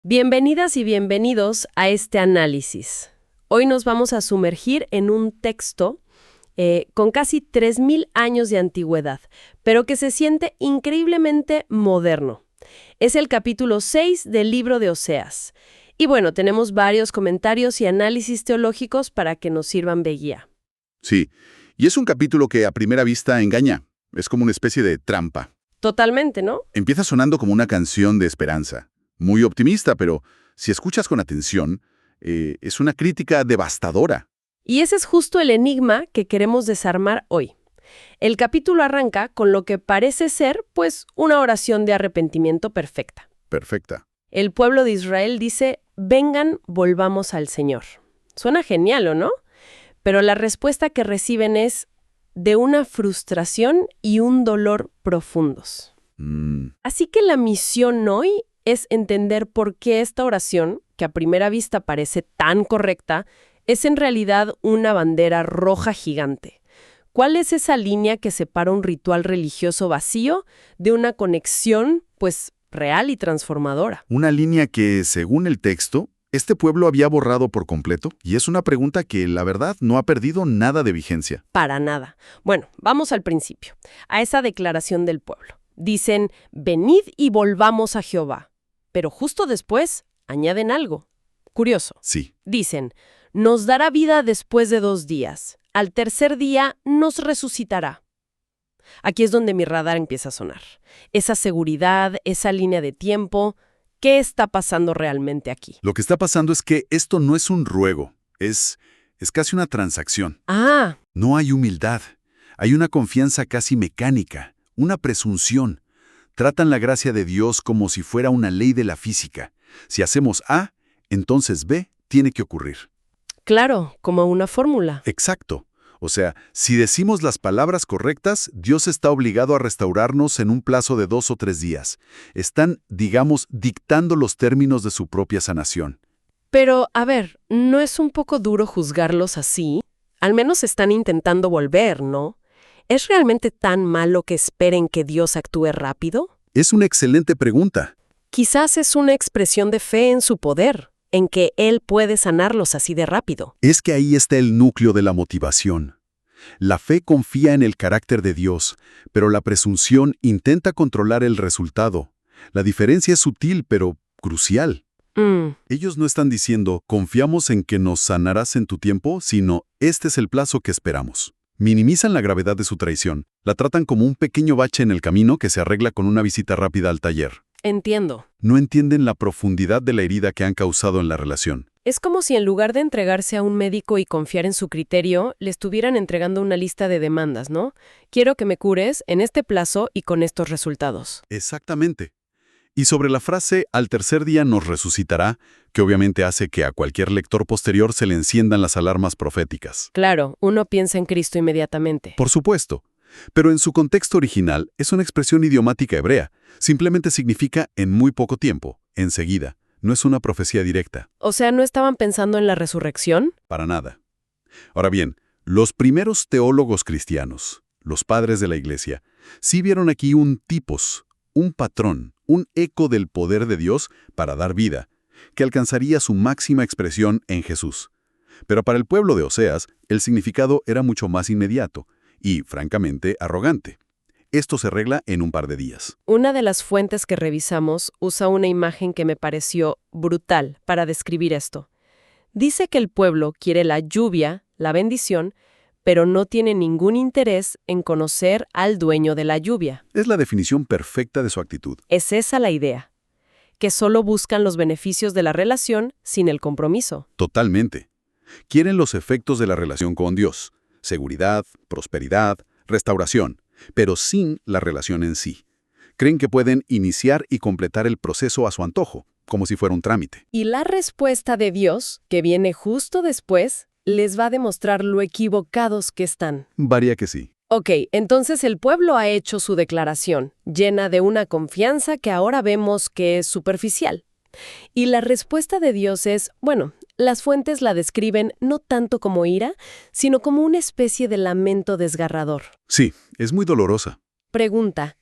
Bienvenidas y bienvenidos a este análisis. Hoy nos vamos a sumergir en un texto con casi 3.000 años de antigüedad, pero que se siente increíblemente moderno. Es el capítulo 6 del libro de Oseas. Y bueno, tenemos varios comentarios y análisis teológicos para que nos sirvan de guía. Sí, y es un capítulo que a primera vista engaña. Es como una especie de trampa. Totalmente, ¿no? Empieza sonando como una canción de esperanza. Muy optimista, pero si escuchas con atención, es una crítica devastadora. Y ese es justo el enigma que queremos desarmar hoy. El capítulo arranca con lo que parece ser, pues, una oración de arrepentimiento perfecta. Perfecta. El pueblo de Israel dice, vengan, volvamos al Señor. Suena genial, ¿o no? Pero la respuesta que reciben es de una frustración y un dolor profundos. Así que la misión hoy es entender por qué esta oración, que a primera vista parece tan correcta, es en realidad una bandera roja gigante. ¿Cuál es esa línea que separa un ritual religioso vacío de una conexión, pues, real y transformadora? Una línea que, según el texto, este pueblo había borrado por completo, y es una pregunta que, la verdad, no ha perdido nada de vigencia. Para nada. Bueno, vamos al principio, a esa declaración del pueblo. Dicen, venid y volvamos a Jehová. Pero justo después añaden algo. Curioso. Sí. Dicen, nos dará vida después de 2 días. Al tercer día nos resucitará. Aquí es donde mi radar empieza a sonar. Esa seguridad, esa línea de tiempo. ¿Qué está pasando realmente aquí? Lo que está pasando es que esto no es un ruego, es casi una transacción. Ah, No hay humildad, hay una confianza casi mecánica, una presunción. Tratan la gracia de Dios como si fuera una ley de la física. Si hacemos A, entonces B tiene que ocurrir. claro, como una fórmula. Exacto. O sea, si decimos las palabras correctas, Dios está obligado a restaurarnos en un plazo de 2 o 3 días. Están, digamos, dictando los términos de su propia sanación. Pero, a ver, ¿no es un poco duro juzgarlos así? Al menos están intentando volver, ¿no? ¿Es realmente tan malo que esperen que Dios actúe rápido? Es una excelente pregunta. Quizás es una expresión de fe en su poder, en que Él puede sanarlos así de rápido. Es que ahí está el núcleo de la motivación. La fe confía en el carácter de Dios, pero la presunción intenta controlar el resultado. La diferencia es sutil, pero crucial. Ellos no están diciendo, confiamos en que nos sanarás en tu tiempo, sino, este es el plazo que esperamos. Minimizan la gravedad de su traición, la tratan como un pequeño bache en el camino que se arregla con una visita rápida al taller. Entiendo. No entienden la profundidad de la herida que han causado en la relación. Es como si en lugar de entregarse a un médico y confiar en su criterio, le estuvieran entregando una lista de demandas, ¿no? Quiero que me cures en este plazo y con estos resultados. Exactamente. Y sobre la frase, al tercer día nos resucitará, que obviamente hace que a cualquier lector posterior se le enciendan las alarmas proféticas. Claro, uno piensa en Cristo inmediatamente. Por supuesto. Pero en su contexto original es una expresión idiomática hebrea. Simplemente significa en muy poco tiempo, enseguida. No es una profecía directa. O sea, ¿no estaban pensando en la resurrección? Para nada. Ahora bien, los primeros teólogos cristianos, los padres de la Iglesia, sí vieron aquí un tipos, un patrón, un eco del poder de Dios para dar vida, que alcanzaría su máxima expresión en Jesús. Pero para el pueblo de Oseas, el significado era mucho más inmediato y, francamente, arrogante. Esto se arregla en un par de días. Una de las fuentes que revisamos usa una imagen que me pareció brutal para describir esto. Dice que el pueblo quiere la lluvia, la bendición, pero no tiene ningún interés en conocer al dueño de la lluvia. Es la definición perfecta de su actitud. Es esa la idea, que solo buscan los beneficios de la relación sin el compromiso. Totalmente. Quieren los efectos de la relación con Dios. Seguridad, prosperidad, restauración, pero sin la relación en sí. Creen que pueden iniciar y completar el proceso a su antojo, como si fuera un trámite. Y la respuesta de Dios, que viene justo después, les va a demostrar lo equivocados que están. Varía que sí. Ok, entonces el pueblo ha hecho su declaración, llena de una confianza que ahora vemos que es superficial. Y la respuesta de Dios es, bueno, las fuentes la describen no tanto como ira, sino como una especie de lamento desgarrador. Sí, es muy dolorosa. Pregunta,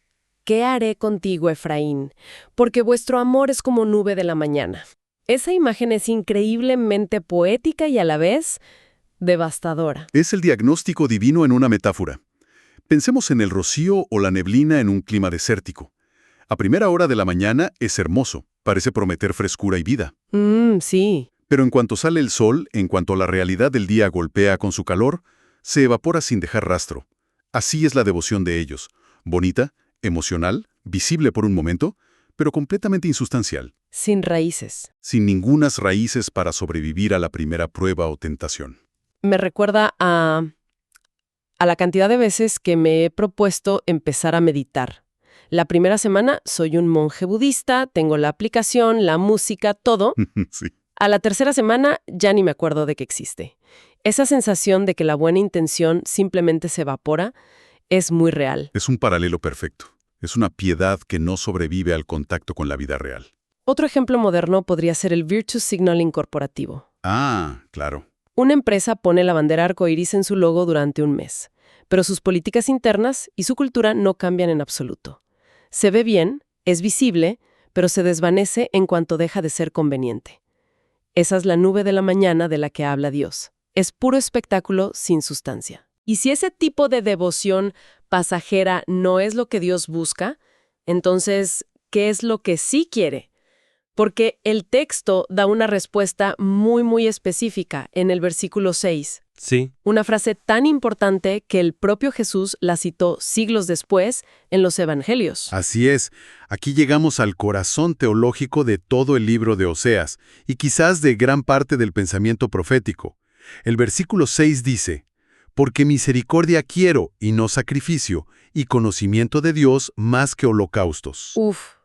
¿qué haré contigo, Efraín? Porque vuestro amor es como nube de la mañana. Esa imagen es increíblemente poética y a la vez devastadora. Es el diagnóstico divino en una metáfora. Pensemos en el rocío o la neblina en un clima desértico. A primera hora de la mañana es hermoso, parece prometer frescura y vida. Sí. Pero en cuanto sale el sol, en cuanto la realidad del día golpea con su calor, se evapora sin dejar rastro. Así es la devoción de ellos. Bonita, emocional, visible por un momento, pero completamente insustancial. Sin raíces. Sin ningunas raíces para sobrevivir a la primera prueba o tentación. Me recuerda a la cantidad de veces que me he propuesto empezar a meditar. La primera semana soy un monje budista, tengo la aplicación, la música, todo. Sí. A la tercera semana ya ni me acuerdo de que existe. Esa sensación de que la buena intención simplemente se evapora es muy real. Es un paralelo perfecto. Es una piedad que no sobrevive al contacto con la vida real. Otro ejemplo moderno podría ser el Virtue Signaling corporativo. Ah, claro. Una empresa pone la bandera arcoíris en su logo durante un mes, pero sus políticas internas y su cultura no cambian en absoluto. Se ve bien, es visible, pero se desvanece en cuanto deja de ser conveniente. Esa es la nube de la mañana de la que habla Dios. Es puro espectáculo sin sustancia. Y si ese tipo de devoción pasajera no es lo que Dios busca, entonces, ¿qué es lo que sí quiere? Porque el texto da una respuesta muy específica en el versículo 6. Sí. Una frase tan importante que el propio Jesús la citó siglos después en los Evangelios. Así es. Aquí llegamos al corazón teológico de todo el libro de Oseas y quizás de gran parte del pensamiento profético. El versículo 6 dice: «Porque misericordia quiero y no sacrificio, y conocimiento de Dios más que holocaustos».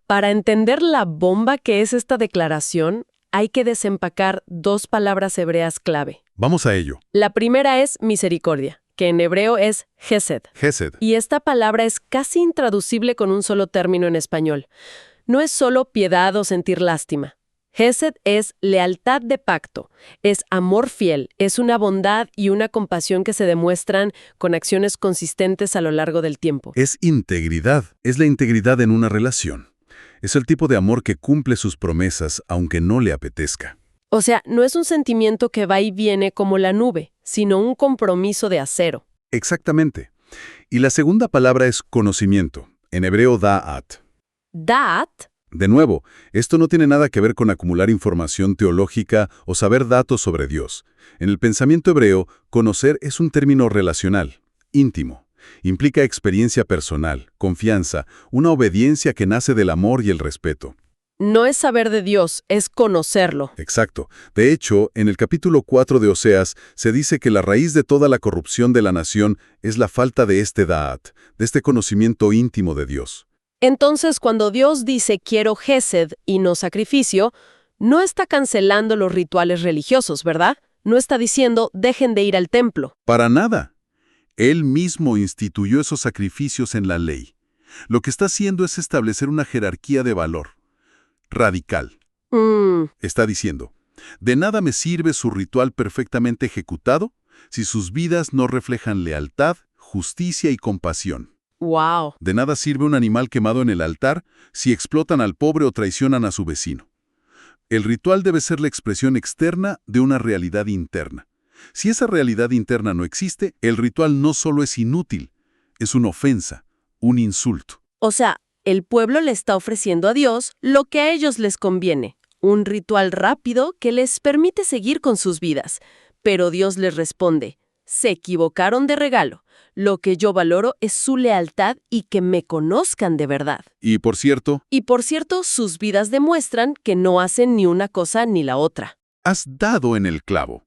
Para entender la bomba que es esta declaración, hay que desempacar dos palabras hebreas clave. Vamos a ello. La primera es misericordia, que en hebreo es Hesed. Hesed. Y esta palabra es casi intraducible con un solo término en español. No es solo piedad o sentir lástima. Hesed es lealtad de pacto, es amor fiel, es una bondad y una compasión que se demuestran con acciones consistentes a lo largo del tiempo. Es integridad. Es la integridad en una relación. Es el tipo de amor que cumple sus promesas aunque no le apetezca. O sea, no es un sentimiento que va y viene como la nube, sino un compromiso de acero. Exactamente. Y la segunda palabra es conocimiento, en hebreo da'at. ¿Da'at? De nuevo, esto no tiene nada que ver con acumular información teológica o saber datos sobre Dios. En el pensamiento hebreo, conocer es un término relacional, íntimo. Implica experiencia personal, confianza, una obediencia que nace del amor y el respeto. No es saber de Dios, es conocerlo. Exacto. De hecho, en el capítulo 4 de Oseas se dice que la raíz de toda la corrupción de la nación es la falta de este da'at, de este conocimiento íntimo de Dios. Entonces, cuando Dios dice quiero Hesed y no sacrificio, no está cancelando los rituales religiosos, ¿verdad? No está diciendo dejen de ir al templo. Para nada. Él mismo instituyó esos sacrificios en la ley. Lo que está haciendo es establecer una jerarquía de valor. Radical. Está diciendo, de nada me sirve su ritual perfectamente ejecutado si sus vidas no reflejan lealtad, justicia y compasión. ¡Wow! De nada sirve un animal quemado en el altar si explotan al pobre o traicionan a su vecino. El ritual debe ser la expresión externa de una realidad interna. Si esa realidad interna no existe, el ritual no solo es inútil, es una ofensa, un insulto. O sea, el pueblo le está ofreciendo a Dios lo que a ellos les conviene, un ritual rápido que les permite seguir con sus vidas. Pero Dios les responde, se equivocaron de regalo. Lo que yo valoro es su lealtad y que me conozcan de verdad. Y por cierto, sus vidas demuestran que no hacen ni una cosa ni la otra. has dado en el clavo.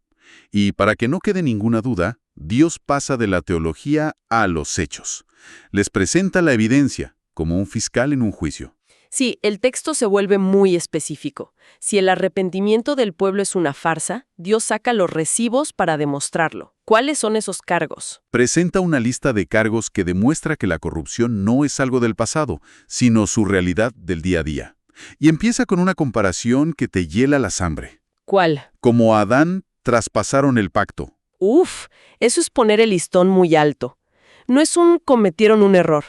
Y para que no quede ninguna duda, Dios pasa de la teología a los hechos. Les presenta la evidencia, como un fiscal en un juicio. Sí, el texto se vuelve muy específico. Si el arrepentimiento del pueblo es una farsa, Dios saca los recibos para demostrarlo. ¿Cuáles son esos cargos? Presenta una lista de cargos que demuestra que la corrupción no es algo del pasado, sino su realidad del día a día. Y empieza con una comparación que te hiela la sangre. ¿Cuál? Como a Adán traspasaron el pacto. Eso es poner el listón muy alto. No es cometieron un error.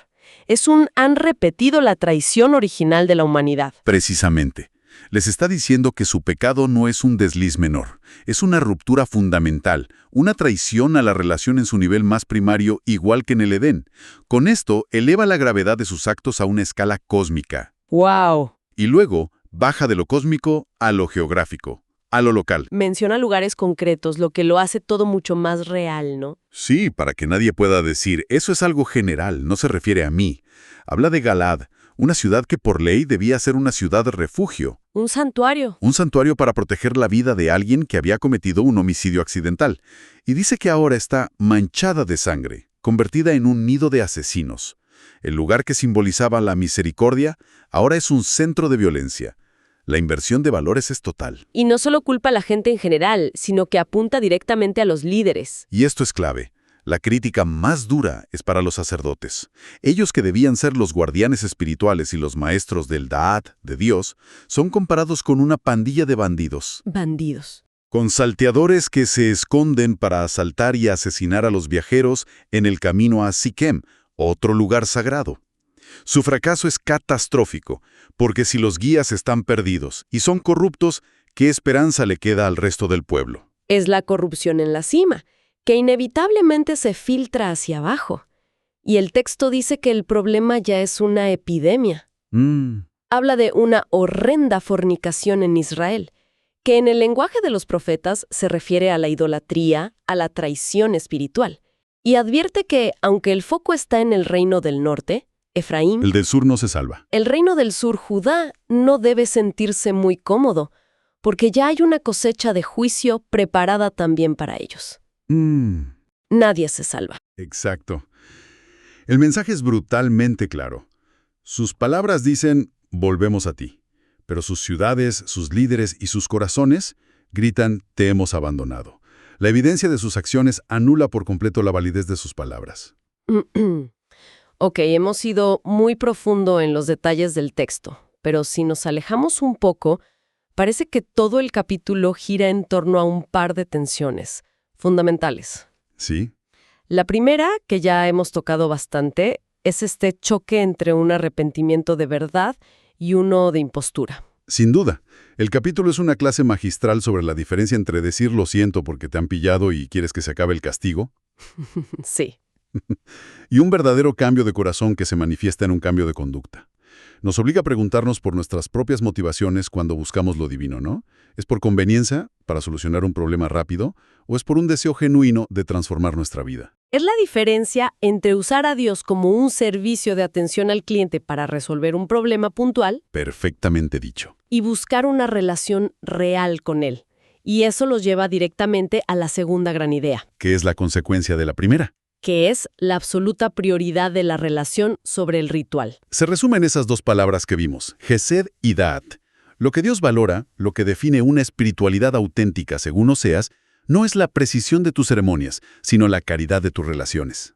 Han repetido la traición original de la humanidad. Precisamente. Les está diciendo que su pecado no es un desliz menor, es una ruptura fundamental, una traición a la relación en su nivel más primario, igual que en el Edén. Con esto, eleva la gravedad de sus actos a una escala cósmica. ¡Wow! Y luego, baja de lo cósmico a lo geográfico, a lo local. Menciona lugares concretos, lo que lo hace todo mucho más real, ¿no? Sí, para que nadie pueda decir, eso es algo general, no se refiere a mí. Habla de Galad, una ciudad que por ley debía ser una ciudad refugio. Un santuario. Un santuario para proteger la vida de alguien que había cometido un homicidio accidental. Y dice que ahora está manchada de sangre, convertida en un nido de asesinos. El lugar que simbolizaba la misericordia ahora es un centro de violencia. La inversión de valores es total. Y no solo culpa a la gente en general, sino que apunta directamente a los líderes. Y esto es clave. La crítica más dura es para los sacerdotes. Ellos que debían ser los guardianes espirituales y los maestros del Da'at, de Dios, son comparados con una pandilla de bandidos. Bandidos. Con salteadores que se esconden para asaltar y asesinar a los viajeros en el camino a Siquem, otro lugar sagrado. Su fracaso es catastrófico, porque si los guías están perdidos y son corruptos, ¿qué esperanza le queda al resto del pueblo? Es la corrupción en la cima, que inevitablemente se filtra hacia abajo. Y el texto dice que el problema ya es una epidemia. Habla de una horrenda fornicación en Israel, que en el lenguaje de los profetas se refiere a la idolatría, a la traición espiritual. Y advierte que, aunque el foco está en el reino del norte, Efraín, El del sur no se salva. el reino del sur, Judá, no debe sentirse muy cómodo, porque ya hay una cosecha de juicio preparada también para ellos. Nadie se salva. Exacto. El mensaje es brutalmente claro. Sus palabras dicen, volvemos a ti. Pero sus ciudades, sus líderes y sus corazones gritan, te hemos abandonado. La evidencia de sus acciones anula por completo la validez de sus palabras. Ok, hemos ido muy profundo en los detalles del texto, pero si nos alejamos un poco, parece que todo el capítulo gira en torno a un par de tensiones fundamentales. ¿Sí? La primera, que ya hemos tocado bastante, es este choque entre un arrepentimiento de verdad y uno de impostura. Sin duda. El capítulo es una clase magistral sobre la diferencia entre decir lo siento porque te han pillado y quieres que se acabe el castigo, Sí. y un verdadero cambio de corazón que se manifiesta en un cambio de conducta. Nos obliga a preguntarnos por nuestras propias motivaciones cuando buscamos lo divino, ¿no? ¿Es por conveniencia, para solucionar un problema rápido, o es por un deseo genuino de transformar nuestra vida? Es la diferencia entre usar a Dios como un servicio de atención al cliente para resolver un problema puntual Perfectamente dicho. y buscar una relación real con Él. Y eso los lleva directamente a la segunda gran idea, ¿Qué es la consecuencia de la primera? que es la absoluta prioridad de la relación sobre el ritual. Se resume en esas dos palabras que vimos, Gesed y Da'at. Lo que Dios valora, lo que define una espiritualidad auténtica según Oseas, no es la precisión de tus ceremonias, sino la caridad de tus relaciones.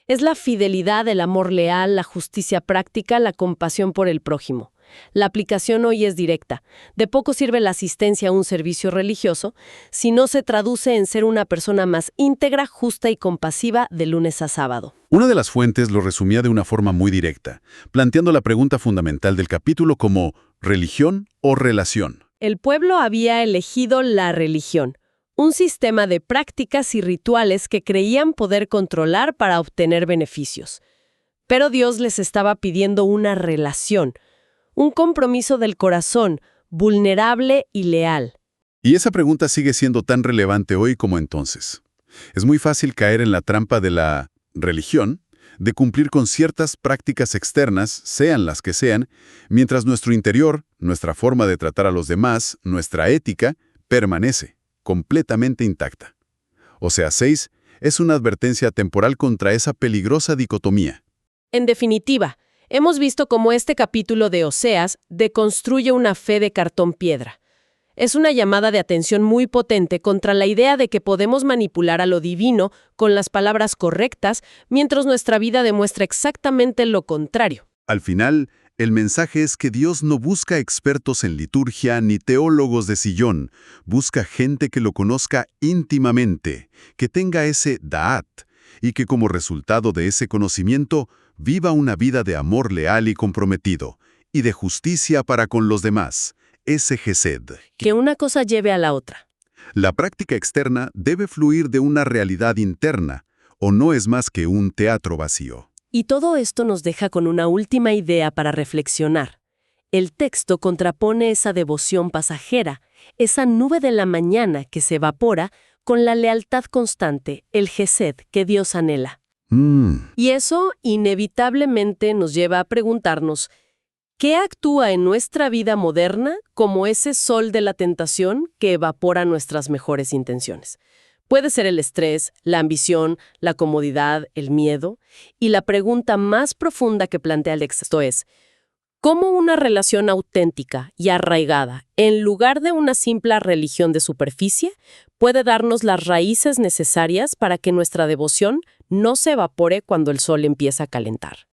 Es la fidelidad, el amor leal, la justicia práctica, la compasión por el prójimo. La aplicación hoy es directa. De poco sirve la asistencia a un servicio religioso si no se traduce en ser una persona más íntegra, justa y compasiva de lunes a sábado. Una de las fuentes lo resumía de una forma muy directa, planteando la pregunta fundamental del capítulo como ¿religión o relación? El pueblo había elegido la religión, un sistema de prácticas y rituales que creían poder controlar para obtener beneficios. Pero Dios les estaba pidiendo una relación, un compromiso del corazón, vulnerable y leal. Y esa pregunta sigue siendo tan relevante hoy como entonces. Es muy fácil caer en la trampa de la religión, de cumplir con ciertas prácticas externas, sean las que sean, mientras nuestro interior, nuestra forma de tratar a los demás, nuestra ética, permanece completamente intacta. Oseas 6 es una advertencia temporal contra esa peligrosa dicotomía. En definitiva, hemos visto cómo este capítulo de Oseas deconstruye una fe de cartón piedra. Es una llamada de atención muy potente contra la idea de que podemos manipular a lo divino con las palabras correctas, mientras nuestra vida demuestra exactamente lo contrario. Al final, el mensaje es que Dios no busca expertos en liturgia ni teólogos de sillón, busca gente que lo conozca íntimamente, que tenga ese Da'at, y que como resultado de ese conocimiento viva una vida de amor leal y comprometido, y de justicia para con los demás, ese gesed. Que una cosa lleve a la otra. La práctica externa debe fluir de una realidad interna, o no es más que un teatro vacío. Y todo esto nos deja con una última idea para reflexionar. El texto contrapone esa devoción pasajera, esa nube de la mañana que se evapora, con la lealtad constante, el gesed que Dios anhela. Y eso inevitablemente nos lleva a preguntarnos, ¿qué actúa en nuestra vida moderna como ese sol de la tentación que evapora nuestras mejores intenciones? Puede ser el estrés, la ambición, la comodidad, el miedo. Y la pregunta más profunda que plantea el texto es, ¿cómo una relación auténtica y arraigada, en lugar de una simple religión de superficie, puede darnos las raíces necesarias para que nuestra devoción no se evapore cuando el sol empieza a calentar?